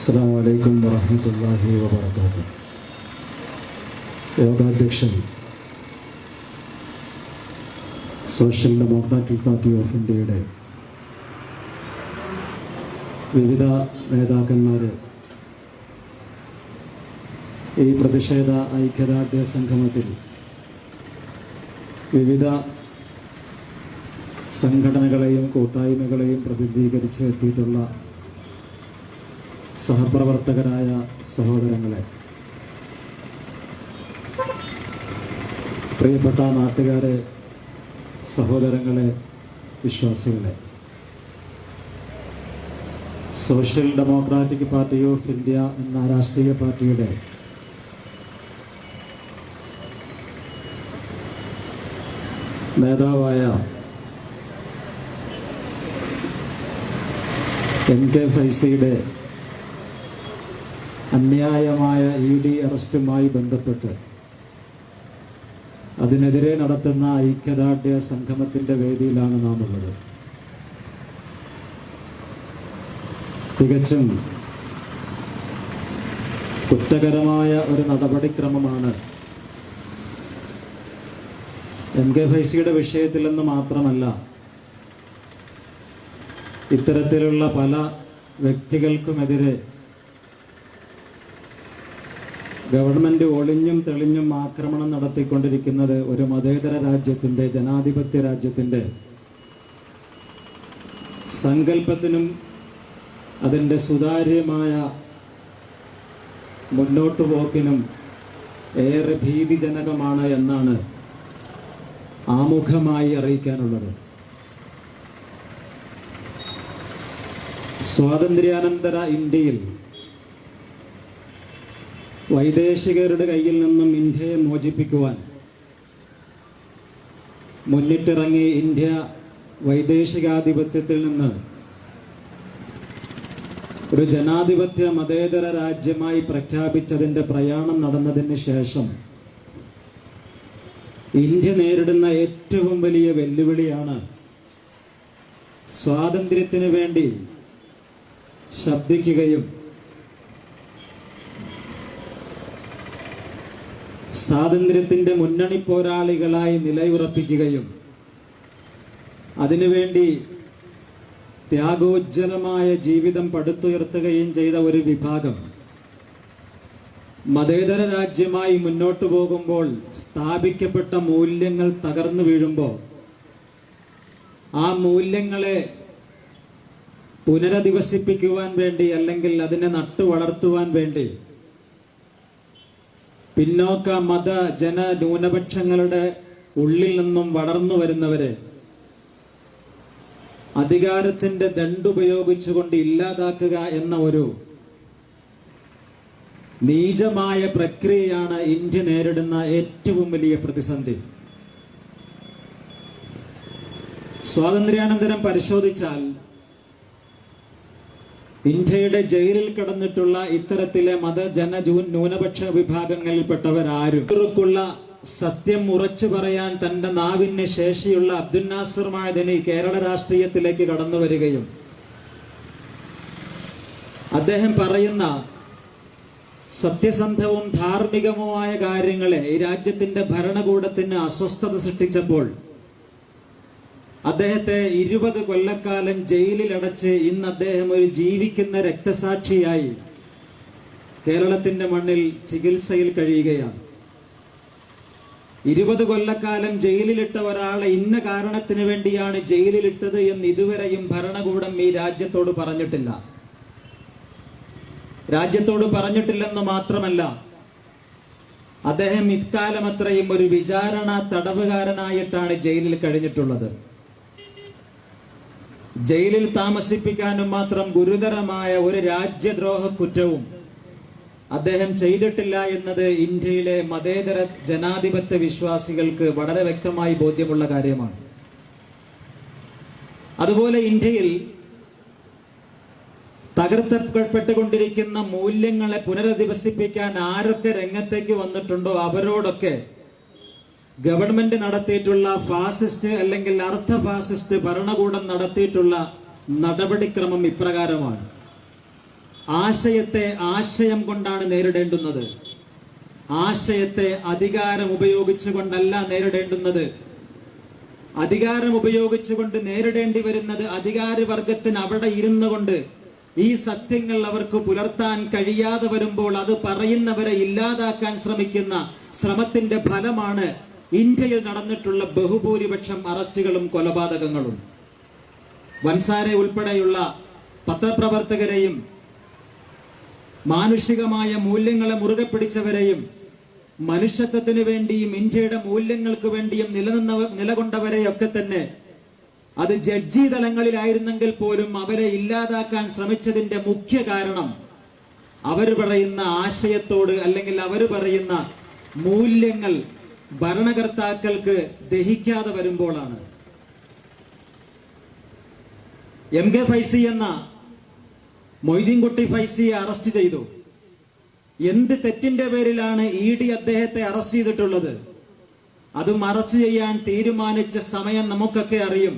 അസ്സലാമു അലൈക്കും വറഹ്മത്തുള്ളാഹി വബറകാതുഹു. യോഗാധ്യക്ഷൻ സോഷ്യൽ ഡെമോക്രാറ്റിക് പാർട്ടി ഓഫ് ഇന്ത്യയുടെ വിവിധ നേതാക്കന്മാർ ഈ പ്രതിഷേധ ഐക്യദാർഢ്യ സംഗമത്തിൽ വിവിധ സംഘടനകളെയും കൂട്ടായ്മകളെയും പ്രതിനിധീകരിച്ച് എത്തിയിട്ടുള്ള സഹപ്രവർത്തകരായ സഹോദരങ്ങളെ, പ്രിയപ്പെട്ട നാട്ടുകാരെ, സഹോദരങ്ങളെ, വിശ്വാസികളെ, social democratic party of India എന്ന രാഷ്ട്രീയ പാർട്ടിയുടെ നേതാവായ MK ഫൈസിയുടെ അന്യായമായ ED അറസ്റ്റുമായി ബന്ധപ്പെട്ട് അതിനെതിരെ നടത്തുന്ന ഐക്യദാർഢ്യ സംഗമത്തിൻ്റെ വേദിയിലാണ് നാം ഉള്ളത്. തികച്ചും കുറ്റകരമായ ഒരു നടപടിക്രമമാണ് MK ഫൈസിയുടെ വിഷയത്തിൽ നിന്ന് മാത്രമല്ല, ഇത്തരത്തിലുള്ള പല വ്യക്തികൾക്കുമെതിരെ ഗവൺമെൻറ് ഒളിഞ്ഞും തെളിഞ്ഞും ആക്രമണം നടത്തിക്കൊണ്ടിരിക്കുന്നത് ഒരു മതേതര രാജ്യത്തിൻ്റെ, ജനാധിപത്യ രാജ്യത്തിൻ്റെ സങ്കല്പത്തിനും അതിൻ്റെ സുതാര്യമായ മുന്നോട്ടു പോക്കിനും ഏറെ ഭീതിജനകമാണ് എന്നാണ് ആമുഖമായി അറിയിക്കാനുള്ളത്. സ്വാതന്ത്ര്യാനന്തര ഇന്ത്യയിൽ വൈദേശികരുടെ കയ്യിൽ നിന്നും ഇന്ത്യയെ മോചിപ്പിക്കുവാൻ മുന്നിട്ടിറങ്ങി ഇന്ത്യ വൈദേശികാധിപത്യത്തിൽ നിന്ന് ഒരു ജനാധിപത്യ മതേതര രാജ്യമായി പ്രഖ്യാപിച്ചതിൻ്റെ പ്രയാണം നടന്നതിന് ശേഷം ഇന്ത്യ നേരിടുന്ന ഏറ്റവും വലിയ വെല്ലുവിളിയാണ് സ്വാതന്ത്ര്യത്തിന് വേണ്ടി ശബ്ദിക്കുകയും സ്വാതന്ത്ര്യത്തിൻ്റെ മുന്നണി പോരാളികളായി നിലയുറപ്പിക്കുകയും അതിനുവേണ്ടി ത്യാഗോജ്ജലമായ ജീവിതം പടുത്തുയർത്തുകയും ചെയ്ത ഒരു വിഭാഗം മതേതര രാജ്യമായി മുന്നോട്ടു പോകുമ്പോൾ സ്ഥാപിക്കപ്പെട്ട മൂല്യങ്ങൾ തകർന്നു വീഴുമ്പോൾ ആ മൂല്യങ്ങളെ പുനരധിവസിപ്പിക്കുവാൻ വേണ്ടി, അല്ലെങ്കിൽ അതിനെ നട്ടു വളർത്തുവാൻ വേണ്ടി പിന്നോക്ക മത ജന ന്യൂനപക്ഷങ്ങളുടെ ഉള്ളിൽ നിന്നും വളർന്നു വരുന്നവരെ അധികാരത്തിന്റെ ദണ്ടുപയോഗിച്ചുകൊണ്ട് ഇല്ലാതാക്കുക എന്ന ഒരു നീചമായ പ്രക്രിയയാണ് ഇന്ത്യ നേരിടുന്ന ഏറ്റവും വലിയ പ്രതിസന്ധി. സ്വാതന്ത്ര്യാനന്തരം പരിശോധിച്ചാൽ ഇന്ത്യയുടെ ജയിലിൽ കിടന്നിട്ടുള്ള ഇത്തരത്തിലെ മതജന ന്യൂനപക്ഷ വിഭാഗങ്ങളിൽപ്പെട്ടവരാരും ഇവർക്കുള്ള സത്യം ഉറച്ചു പറയാൻ തന്റെ നാവിന് ശേഷിയുള്ള അബ്ദുൽ നാസർ മഅദനി കേരള രാഷ്ട്രീയത്തിലേക്ക് കടന്നു വരികയും അദ്ദേഹം പറയുന്ന സത്യസന്ധവും ധാർമ്മികവുമായ കാര്യങ്ങളെ ഈ രാജ്യത്തിന്റെ ഭരണകൂടത്തിന് അസ്വസ്ഥത സൃഷ്ടിച്ചപ്പോൾ അദ്ദേഹത്തെ 20 കൊല്ലക്കാലം ജയിലിലടച്ച് ഇന്ന് അദ്ദേഹം ഒരു ജീവിക്കുന്ന രക്തസാക്ഷിയായി കേരളത്തിന്റെ മണ്ണിൽ ചികിത്സയിൽ കഴിയുകയാണ്. 20 കൊല്ലക്കാലം ജയിലിലിട്ട ഒരാളെ ഇന്ന കാരണത്തിന് വേണ്ടിയാണ് ജയിലിലിട്ടത് എന്ന് ഇതുവരെയും ഭരണകൂടം ഈ രാജ്യത്തോട് പറഞ്ഞിട്ടില്ല. രാജ്യത്തോട് പറഞ്ഞിട്ടില്ലെന്ന് മാത്രമല്ല, അദ്ദേഹം ഇക്കാലം അത്രയും ഒരു വിചാരണ തടവുകാരനായിട്ടാണ് ജയിലിൽ കഴിഞ്ഞിട്ടുള്ളത്. ജയിലിൽ താമസിപ്പിക്കാനും മാത്രം ഗുരുതരമായ ഒരു രാജ്യദ്രോഹ കുറ്റവും അദ്ദേഹം ചെയ്തിട്ടില്ല എന്നത് ഇന്ത്യയിലെ മതേതര ജനാധിപത്യ വിശ്വാസികൾക്ക് വളരെ വ്യക്തമായി ബോധ്യമുള്ള കാര്യമാണ്. അതുപോലെ ഇന്ത്യയിൽ തകർത്തപ്പെട്ടുകൊണ്ടിരിക്കുന്ന മൂല്യങ്ങളെ പുനരധിവസിപ്പിക്കാൻ ആരൊക്കെ രംഗത്തേക്ക് വന്നിട്ടുണ്ടോ അവരോടൊക്കെ ഗവൺമെന്റ് നടത്തിയിട്ടുള്ള ഫാസിസ്റ്റ് അല്ലെങ്കിൽ അർദ്ധ ഫാസിസ്റ്റ് ഭരണകൂടം നടത്തിയിട്ടുള്ള നടപടിക്രമം ഇപ്രകാരമാണ്. ആശയത്തെ ആശയം കൊണ്ടാണ് നേരിടേണ്ടുന്നത്. ആശയത്തെ അധികാരം ഉപയോഗിച്ചുകൊണ്ടല്ല നേരിടേണ്ടുന്നത്. അധികാരം ഉപയോഗിച്ചുകൊണ്ട് നേരിടേണ്ടി വരുന്നത് അധികാരവർഗത്തിന് അവിടെ ഇരുന്നു കൊണ്ട് ഈ സത്യങ്ങൾ അവർക്ക് പുലർത്താൻ കഴിയാതെ വരുമ്പോൾ അത് പറയുന്നവരെ ഇല്ലാതാക്കാൻ ശ്രമിക്കുന്ന ശ്രമത്തിന്റെ ഫലമാണ് ഇന്ത്യയിൽ നടന്നിട്ടുള്ള ബഹുഭൂരിപക്ഷം അറസ്റ്റുകളും കൊലപാതകങ്ങളും. വൻസാരെ ഉൾപ്പെടെയുള്ള പത്രപ്രവർത്തകരെയും മാനുഷികമായ മൂല്യങ്ങളെ മുറുകെ പിടിച്ചവരെയും മനുഷ്യത്വത്തിന് വേണ്ടിയും ഇന്ത്യയുടെ മൂല്യങ്ങൾക്ക് വേണ്ടിയും നിലകൊണ്ടവരെയൊക്കെ തന്നെ അത് ജഡ്ജി തലങ്ങളിലായിരുന്നെങ്കിൽ പോലും അവരെ ഇല്ലാതാക്കാൻ ശ്രമിച്ചതിന്റെ മുഖ്യ കാരണം അവർ പറയുന്ന ആശയത്തോട് അല്ലെങ്കിൽ അവർ പറയുന്ന മൂല്യങ്ങൾ ഭരണകർത്താക്കൾക്ക് ദഹിക്കാതെ വരുമ്പോഴാണ്. MK ഫൈസി എന്ന മൊയ്തീൻകുട്ടി ഫൈസിയെ അറസ്റ്റ് ചെയ്തു. എന്ത് തെറ്റിന്റെ പേരിലാണ് ED അദ്ദേഹത്തെ അറസ്റ്റ് ചെയ്തിട്ടുള്ളത്? അതും അറസ്റ്റ് ചെയ്യാൻ തീരുമാനിച്ച സമയം നമുക്കൊക്കെ അറിയും.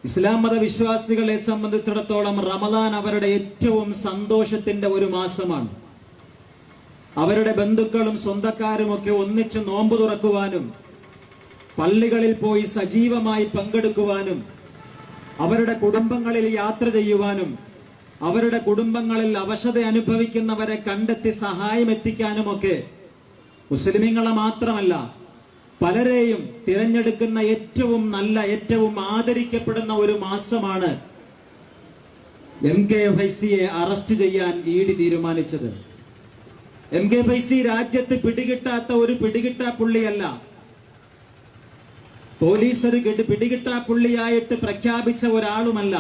ഇസ്ലാം മത വിശ്വാസികളെ സംബന്ധിച്ചിടത്തോളം റമദാൻ അവരുടെ ഏറ്റവും സന്തോഷത്തിന്റെ ഒരു മാസമാണ്. അവരുടെ ബന്ധുക്കളും സ്വന്തക്കാരുമൊക്കെ ഒന്നിച്ച് നോമ്പ് തുറക്കുവാനും പള്ളികളിൽ പോയി സജീവമായി പങ്കെടുക്കുവാനും അവരുടെ കുടുംബങ്ങളിൽ യാത്ര ചെയ്യുവാനും അവരുടെ കുടുംബങ്ങളിൽ അവശത അനുഭവിക്കുന്നവരെ കണ്ടെത്തി സഹായം എത്തിക്കാനുമൊക്കെ മുസ്ലിമീങ്ങളെ മാത്രമല്ല പലരെയും തിരഞ്ഞെടുക്കുന്ന ഏറ്റവും നല്ല ഏറ്റവും ആദരിക്കപ്പെടുന്ന ഒരു മാസമാണ് MK ഫൈസിയെ അറസ്റ്റ് ചെയ്യാൻ ED തീരുമാനിച്ചത്. MK ഫൈസി രാജ്യത്ത് പിടികിട്ടാത്ത ഒരു പിടികിട്ടാ പുള്ളിയല്ല. പോലീസ് ഒരു പിടികിട്ടാ പുള്ളിയായിട്ട് പ്രഖ്യാപിച്ച ഒരാളുമല്ല.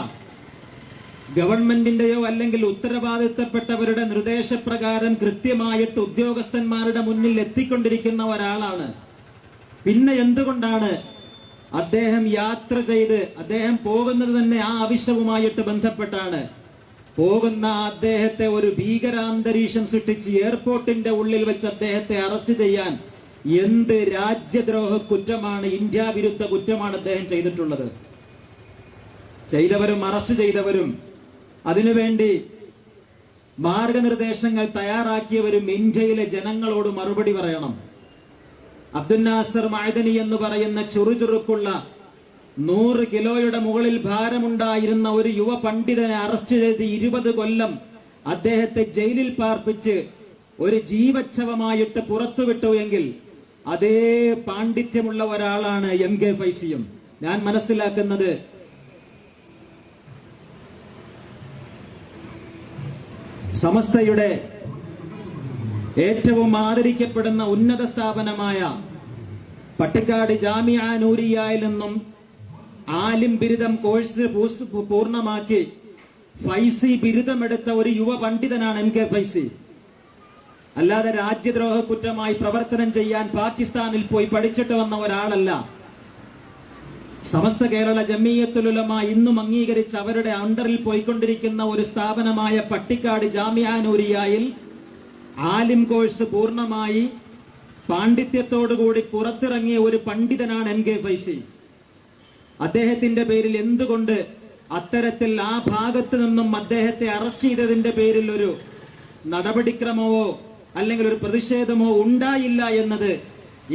ഗവൺമെന്റിന്റെയോ അല്ലെങ്കിൽ ഉത്തരവാദിത്തപ്പെട്ടവരുടെ നിർദ്ദേശപ്രകാരം കൃത്യമായിട്ട് ഉദ്യോഗസ്ഥന്മാരുടെ മുന്നിൽ എത്തിക്കൊണ്ടിരിക്കുന്ന ഒരാളാണ്. പിന്നെ എന്തുകൊണ്ടാണ് അദ്ദേഹം യാത്ര ചെയ്ത് അദ്ദേഹം പോകുന്നത് തന്നെ ആ ആവശ്യവുമായിട്ട് ബന്ധപ്പെട്ടാണ്. പോകുന്ന അദ്ദേഹത്തെ ഒരു ഭീകരാന്തരീക്ഷം സൃഷ്ടിച്ച് എയർപോർട്ടിന്റെ ഉള്ളിൽ വെച്ച് അദ്ദേഹത്തെ അറസ്റ്റ് ചെയ്യാൻ എന്ത് രാജ്യദ്രോഹ കുറ്റമാണ്, ഇന്ത്യ വിരുദ്ധ കുറ്റമാണ് അദ്ദേഹം ചെയ്തിട്ടുള്ളത്? ചെയ്തവരും അറസ്റ്റ് ചെയ്തവരും അതിനുവേണ്ടി മാർഗനിർദ്ദേശങ്ങൾ തയ്യാറാക്കിയവരും ഇന്ത്യയിലെ ജനങ്ങളോട് മറുപടി പറയണം. അബ്ദുൽ നാസർ മഅദനി എന്ന് പറയുന്ന ചുറുചുറുക്കുള്ള 100 കിലോയുടെ മുകളിൽ ഭാരമുണ്ടായിരുന്ന ഒരു യുവ പണ്ഡിതനെ അറസ്റ്റ് ചെയ്ത് 20 കൊല്ലം അദ്ദേഹത്തെ ജയിലിൽ പാർപ്പിച്ച് ഒരു ജീവച്ഛവമായിട്ട് പുറത്തുവിട്ടു എങ്കിൽ അതേ പാണ്ഡിത്യമുള്ള ഒരാളാണ് MK ഫൈസിയും. ഞാൻ മനസ്സിലാക്കുന്നത് സമസ്തയുടെ ഏറ്റവും ആദരിക്കപ്പെടുന്ന ഉന്നത സ്ഥാപനമായ പട്ടിക്കാട് ജാമിഅ നൂരിയയിൽ നിന്നും ആലിം ബിരുദം കോഴ്സ് പൂർണ്ണമാക്കി ഫൈസി ബിരുദമെടുത്ത ഒരു യുവ പണ്ഡിതനാണ് MK ഫൈസി. അല്ലാതെ രാജ്യദ്രോഹ കുറ്റമായി പ്രവർത്തനം ചെയ്യാൻ പാകിസ്ഥാനിൽ പോയി പഠിച്ചിട്ട് വന്ന ഒരാളല്ല. സമസ്ത കേരള ജമിയത്തുൽ ഉലമ ഇന്നും അംഗീകരിച്ച് അവരുടെ അണ്ടറിൽ പോയിക്കൊണ്ടിരിക്കുന്ന ഒരു സ്ഥാപനമായ പട്ടിക്കാട് ജാമിഅ നൂരിയയിൽ ആലിം കോഴ്സ് പൂർണ്ണമായി പാണ്ഡിത്യത്തോടുകൂടി പുറത്തിറങ്ങിയ ഒരു പണ്ഡിതനാണ് MK ഫൈസി. അദ്ദേഹത്തിന്റെ പേരിൽ എന്തുകൊണ്ട് അത്തരത്തിൽ ആ ഭാഗത്ത് നിന്നും അദ്ദേഹത്തെ അറസ്റ്റ് ചെയ്തതിന്റെ പേരിൽ ഒരു നടപടിക്രമമോ അല്ലെങ്കിൽ ഒരു പ്രതിഷേധമോ ഉണ്ടായില്ല എന്നത്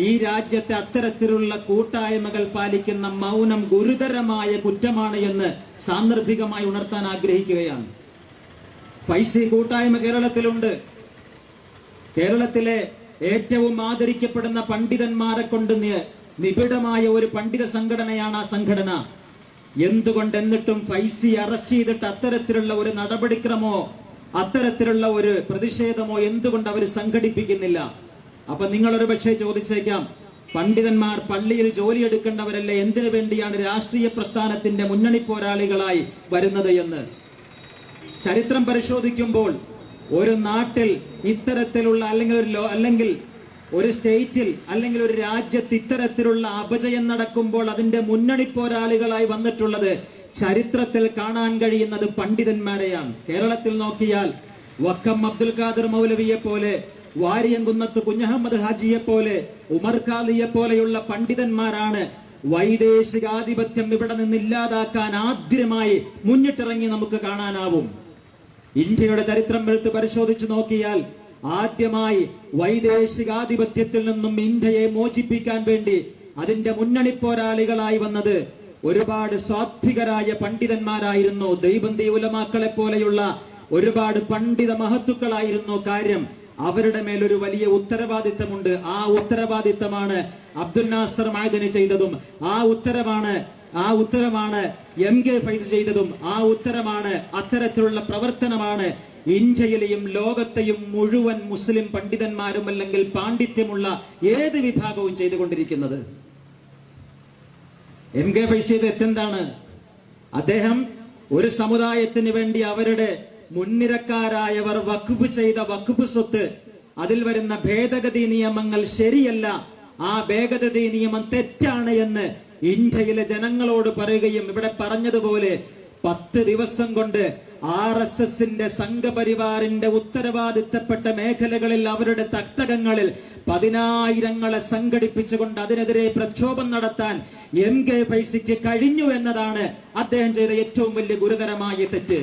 ഈ രാജ്യത്തെ അത്തരത്തിലുള്ള കൂട്ടായ്മകൾ പാലിക്കുന്ന മൗനം ഗുരുതരമായ കുറ്റമാണ് എന്ന് സാന്ദർഭികമായി ഉണർത്താൻ ആഗ്രഹിക്കുകയാണ്. ഫൈസി കൂട്ടായ്മ കേരളത്തിലുണ്ട്. കേരളത്തിലെ ഏറ്റവും ആദരിക്കപ്പെടുന്ന പണ്ഡിതന്മാരെ കൊണ്ട് നിബിഡമായ ഒരു പണ്ഡിത സംഘടനയാണ് ആ സംഘടന. എന്നിട്ടും ഫൈസി അറസ്റ്റ് ചെയ്തിട്ട് അത്തരത്തിലുള്ള ഒരു നടപടിക്രമോ അത്തരത്തിലുള്ള ഒരു പ്രതിഷേധമോ എന്തുകൊണ്ട് അവർ സംഘടിപ്പിക്കുന്നില്ല? അപ്പൊ നിങ്ങളൊരു പക്ഷേ ചോദിച്ചേക്കാം, പണ്ഡിതന്മാർ പള്ളിയിൽ ജോലിയെടുക്കേണ്ടവരല്ലേ, എന്തിനു വേണ്ടിയാണ് രാഷ്ട്രീയ പ്രസ്ഥാനത്തിന്റെ മുന്നണി പോരാളികളായി വരുന്നത് എന്ന്? ചരിത്രം പരിശോധിക്കുമ്പോൾ ഒരു നാട്ടിൽ ഇത്തരത്തിലുള്ള അല്ലെങ്കിൽ ഒരു സ്റ്റേറ്റിൽ അല്ലെങ്കിൽ ഒരു രാജ്യത്ത് ഇത്തരത്തിലുള്ള അപജയം നടക്കുമ്പോൾ അതിന്റെ മുന്നണി പോരാളികളായി വന്നിട്ടുള്ളത് ചരിത്രത്തിൽ കാണാൻ കഴിയുന്നത് പണ്ഡിതന്മാരെയാണ്. കേരളത്തിൽ നോക്കിയാൽ വക്കം അബ്ദുൽ ഖാദർ മൗലവിയെ പോലെ, വാരിയംകുന്നത്ത് കുഞ്ഞഹമ്മദ് ഹാജിയെ പോലെ, ഉമർ ഖാദിയെ പോലെയുള്ള പണ്ഡിതന്മാരാണ് വൈദേശികാധിപത്യം ഇവിടെ നിന്ന് ഇല്ലാതാക്കാൻ ആദ്യമായി മുന്നിട്ടിറങ്ങി നമുക്ക് കാണാനാവും. ഇന്ത്യയുടെ ചരിത്രം എടുത്ത് പരിശോധിച്ചു നോക്കിയാൽ ആദ്യമായി വൈദേശികാധിപത്യത്തിൽ നിന്നും ഇന്ത്യയെ മോചിപ്പിക്കാൻ വേണ്ടി അതിന്റെ മുന്നണി പോരാളികളായി വന്നത് ഒരുപാട് സ്വാത്വികരായ പണ്ഡിതന്മാരായിരുന്നു. ദൈബന്തി ഉലമാക്കളെ പോലെയുള്ള ഒരുപാട് പണ്ഡിത മഹത്തുക്കളായിരുന്നു. കാര്യം അവരുടെ മേലൊരു വലിയ ഉത്തരവാദിത്തമുണ്ട്. ആ ഉത്തരവാദിത്തമാണ് അബ്ദുൽ നാസർ മഅദനി ചെയ്തതും ആ ഉത്തരമാണ് MK ഫൈസ് ചെയ്തതും ആ ഉത്തരമാണ് അത്തരത്തിലുള്ള പ്രവർത്തനമാണ് ഇന്ത്യയിലെയും ലോകത്തെയും മുഴുവൻ മുസ്ലിം പണ്ഡിതന്മാരും അല്ലെങ്കിൽ പാണ്ഡിത്യമുള്ള ഏത് വിഭാഗവും ചെയ്തുകൊണ്ടിരിക്കുന്നത്. MK ഫൈസ് ചെയ്ത തെറ്റെന്താണ്? അദ്ദേഹം ഒരു സമുദായത്തിന് വേണ്ടി അവരുടെ മുൻനിരക്കാരായവർ വഖഫ് ചെയ്ത വഖഫ് സ്വത്ത്, അതിൽ വരുന്ന ഭേദഗതി നിയമങ്ങൾ ശരിയല്ല, ആ ഭേദഗതി നിയമം തെറ്റാണ് എന്ന് ഇന്ത്യയിലെ ജനങ്ങളോട് പറയുകയും ഇവിടെ പറഞ്ഞതുപോലെ 10 ദിവസം കൊണ്ട് RSSന്റെ സംഘപരിവാറിന്റെ ഉത്തരവാദിത്തപ്പെട്ട മേഖലകളിൽ അവരുടെ തട്ടകങ്ങളിൽ 10,000ങ്ങളെ സംഘടിപ്പിച്ചുകൊണ്ട് അതിനെതിരെ പ്രക്ഷോഭം നടത്താൻ MK ഫൈസിക്ക് കഴിഞ്ഞു എന്നതാണ് അദ്ദേഹം ചെയ്ത ഏറ്റവും വലിയ ഗുരുതരമായ തെറ്റ്.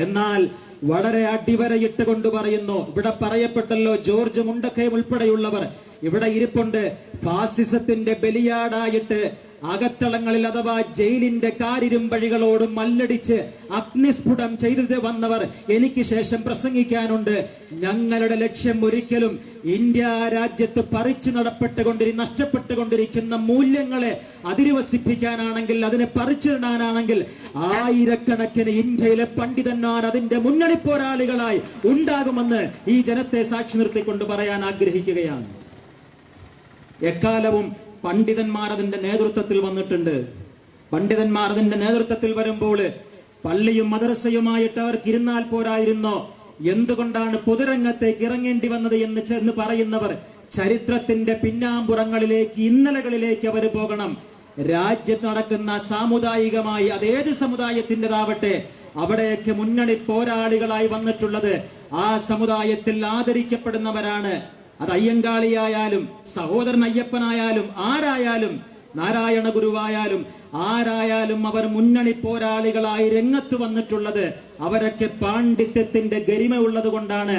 എന്നാൽ വളരെ അടിവരയിട്ട് കൊണ്ട് പറയുന്നു, ഇവിടെ പറയപ്പെട്ടല്ലോ ജോർജ് മുണ്ടക്കയം ഉൾപ്പെടെയുള്ളവർ ഇവിടെ ഇരിപ്പുണ്ട്. ഫാസിസത്തിന്റെ ബലിയാടായിട്ട് അകത്തളങ്ങളിൽ അഥവാ ജയിലിന്റെ കാരിരുമ്പഴികളോട് മല്ലടിച്ച് അഗ്നിസ്ഫുടം ചെയ്ത് വന്നവർ എനിക്ക് ശേഷം പ്രസംഗിക്കാനുണ്ട്. ഞങ്ങളുടെ ലക്ഷ്യം ഒരിക്കലും ഇന്ത്യ രാജ്യത്ത് നഷ്ടപ്പെട്ടുകൊണ്ടിരിക്കുന്ന മൂല്യങ്ങളെ അതിരുവസിപ്പിക്കാനാണെങ്കിൽ, അതിനെ പറിച്ചിടാനാണെങ്കിൽ ആയിരക്കണക്കിന് ഇന്ത്യയിലെ പണ്ഡിതന്മാർ അതിന്റെ മുന്നണി പോരാളികളായി ഉണ്ടാകുമെന്ന് ഈ ജനത്തെ സാക്ഷി നിർത്തിക്കൊണ്ട് പറയാൻ ആഗ്രഹിക്കുകയാണ്. എക്കാലവും പണ്ഡിതന്മാർ അതിന്റെ നേതൃത്വത്തിൽ വന്നിട്ടുണ്ട്. പണ്ഡിതന്മാർ അതിന്റെ നേതൃത്വത്തിൽ വരുമ്പോൾ പള്ളിയും മദ്രസയുമായിട്ട് അവർക്ക് ഇരുന്നാൽ പോരായിരുന്നോ? എന്തുകൊണ്ടാണ് പൊതുരംഗത്തേക്ക് ഇറങ്ങേണ്ടി വന്നത് എന്ന് പറയുന്നവർ ചരിത്രത്തിന്റെ പിന്നാമ്പുറങ്ങളിലേക്ക്, ഇന്നലകളിലേക്ക് അവർ പോകണം. രാജ്യത്ത് നടക്കുന്ന സാമുദായികമായി അതേത് സമുദായത്തിൻ്റെതാവട്ടെ അവിടെയൊക്കെ മുന്നണി പോരാളികളായി വന്നിട്ടുള്ളത് ആ സമുദായത്തിൽ ആദരിക്കപ്പെടുന്നവരാണ്. അത് അയ്യങ്കാളിയായാലും സഹോദരൻ അയ്യപ്പനായാലും ആരായാലും നാരായണ ഗുരുവായാലും ആരായാലും അവർ മുന്നണി പോരാളികളായി രംഗത്ത് വന്നിട്ടുള്ളത് അവരൊക്കെ പാണ്ഡിത്യത്തിന്റെ ഗരിമ ഉള്ളത് കൊണ്ടാണ്.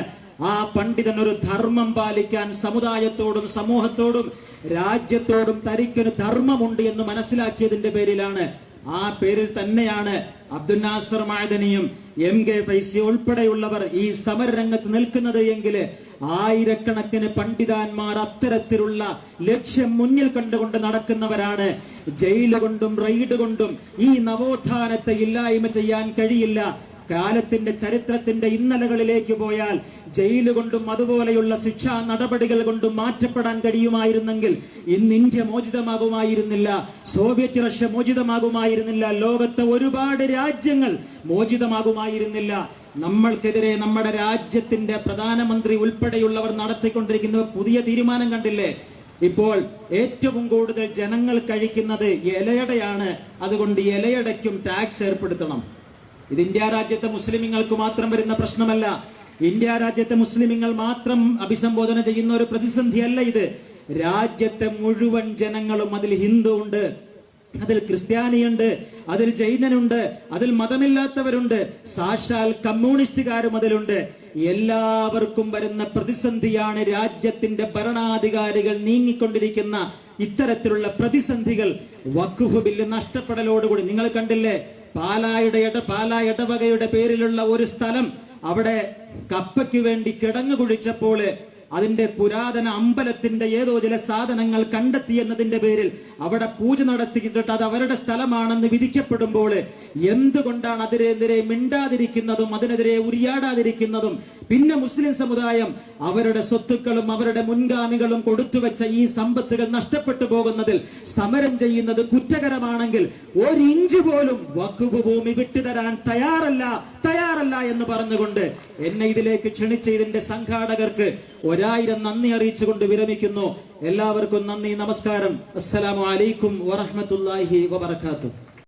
ആ പണ്ഡിതൻ ഒരു ധർമ്മം പാലിക്കാൻ സമുദായത്തോടും സമൂഹത്തോടും രാജ്യത്തോടും തനിക്കൊരു ധർമ്മമുണ്ട് എന്ന് മനസ്സിലാക്കിയതിന്റെ പേരിലാണ്. ആ പേരിൽ തന്നെയാണ് അബ്ദുൽ നാസർ മഅദനിയും MK ഫൈസി ഉൾപ്പെടെയുള്ളവർ ഈ സമരരംഗത്ത് നിൽക്കുന്നത് എങ്കിൽ ആയിരക്കണക്കിന് പണ്ഡിതന്മാർ അത്തരത്തിലുള്ള ലക്ഷ്യം മുന്നിൽ കണ്ടുകൊണ്ട് നടക്കുന്നവരാണ്. ജയില് കൊണ്ടും റെയ്ഡ് കൊണ്ടും ഈ നവോത്ഥാനത്തെ ഇല്ലായ്മ ചെയ്യാൻ കഴിയില്ല. കാലത്തിന്റെ ചരിത്രത്തിന്റെ ഇന്നലകളിലേക്ക് പോയാൽ ജയില് കൊണ്ടും അതുപോലെയുള്ള ശിക്ഷാ നടപടികൾ കൊണ്ടും മാറ്റപ്പെടാൻ കഴിയുമായിരുന്നെങ്കിൽ ഇന്ന് ഇന്ത്യ മോചിതമാകുമായിരുന്നില്ല, സോവിയറ്റ് റഷ്യ മോചിതമാകുമായിരുന്നില്ല, ലോകത്തെ ഒരുപാട് രാജ്യങ്ങൾ മോചിതമാകുമായിരുന്നില്ല. നമ്മൾക്കെതിരെ നമ്മുടെ രാജ്യത്തിന്റെ പ്രധാനമന്ത്രി ഉൾപ്പെടെയുള്ളവർ നടത്തിക്കൊണ്ടിരിക്കുന്ന പുതിയ തീരുമാനം കണ്ടില്ലേ? ഇപ്പോൾ ഏറ്റവും കൂടുതൽ ജനങ്ങൾ കഴിക്കുന്നത് ഇലയടയാണ്. അതുകൊണ്ട് ഇലയടയ്ക്കും ടാക്സ് ഏർപ്പെടുത്തണം. ഇത് ഇന്ത്യ രാജ്യത്തെ മുസ്ലിമീങ്ങൾക്ക് മാത്രം വരുന്ന പ്രശ്നമല്ല. ഇന്ത്യ രാജ്യത്തെ മുസ്ലിമീങ്ങൾ മാത്രം അഭിസംബോധന ചെയ്യുന്ന ഒരു പ്രതിസന്ധിയല്ല ഇത്. രാജ്യത്തെ മുഴുവൻ ജനങ്ങളും, അതിൽ ഹിന്ദു ഉണ്ട്, അതിൽ ക്രിസ്ത്യാനിയുണ്ട്, അതിൽ ജൈനനുണ്ട്, അതിൽ മതമില്ലാത്തവരുണ്ട്, സാക്ഷാൽ കമ്മ്യൂണിസ്റ്റുകാരും അതിലുണ്ട്. എല്ലാവർക്കും വരുന്ന പ്രതിസന്ധിയാണ് രാജ്യത്തിന്റെ ഭരണാധികാരികൾ നീങ്ങിക്കൊണ്ടിരിക്കുന്ന ഇത്തരത്തിലുള്ള പ്രതിസന്ധികൾ. വഖഫ് ബില്ല് നഷ്ടപ്പെടലോടുകൂടി നിങ്ങൾ കണ്ടില്ലേ? പാലാ ഇടവകയുടെ പേരിലുള്ള ഒരു സ്ഥലം അവിടെ കപ്പയ്ക്ക് വേണ്ടി കിടങ്ങു കുഴിച്ചപ്പോൾ അതിന്റെ പുരാതന അമ്പലത്തിന്റെ ഏതോ ചില സാധനങ്ങൾ കണ്ടെത്തി എന്നതിന്റെ പേരിൽ അവിടെ പൂജ നടത്തിയിട്ട് അത് അവരുടെ സ്ഥലമാണെന്ന് വിധിക്കപ്പെടുമ്പോൾ എന്തുകൊണ്ടാണ് അതിനെതിരെ മിണ്ടാതിരിക്കുന്നതും അതിനെതിരെ ഉരിയാടാതിരിക്കുന്നതും? പിന്നെ മുസ്ലിം സമുദായം അവരുടെ സ്വത്തുക്കളും അവരുടെ മുൻഗാമികളും കൊടുത്തുവെച്ച ഈ സമ്പത്തുകൾ നഷ്ടപ്പെട്ടു പോകുന്നതിൽ സമരം ചെയ്യുന്നത് കുറ്റകരമാണെങ്കിൽ 1 ഇഞ്ച് പോലും വഖഫ് ഭൂമി വിട്ടുതരാൻ തയ്യാറല്ല എന്ന് പറഞ്ഞുകൊണ്ട് എന്നെ ഇതിലേക്ക് ക്ഷണിച്ച ഇതിന്റെ സംഘാടകർക്ക് 1000 നന്ദി അറിയിച്ചുകൊണ്ട് വിരമിക്കുന്നു. എല്ലാവർക്കും നന്ദി, നമസ്കാരം. അസ്സലാമു അലൈക്കും വറഹ്മത്തുള്ളാഹി വബറകാതുഹു.